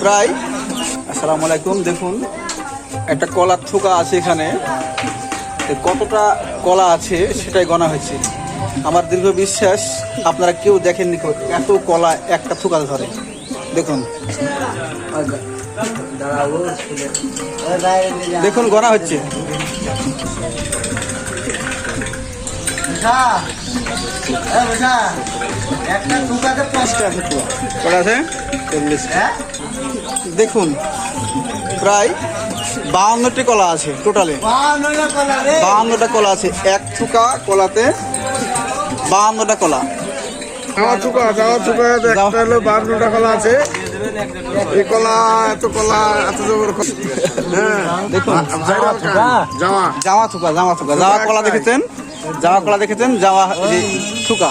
প্রায় আসসালামু আলাইকুম। দেখুন একটা কলার থোকা আছে এখানে, কতটা কলা আছে সেটাই গণা হয়েছে। আমার দীর্ঘ বিশ্বাস আপনারা কেউ দেখেননি এত কলা একটা থোকা ধরে। দেখুন দেখুন গণা হচ্ছে। দেখুন প্রায় 52টি কলা আছে, টোটালে 52টা কলা আছে। এক থুকা কলাতে 52টা কলা। বান্নটা কলা আছে। এই কলা এত কলা এত জবর। দেখুন জামা থুকা জামা কলা দেখেছেন, জামা কলা দেখেছেন, জামা থুকা।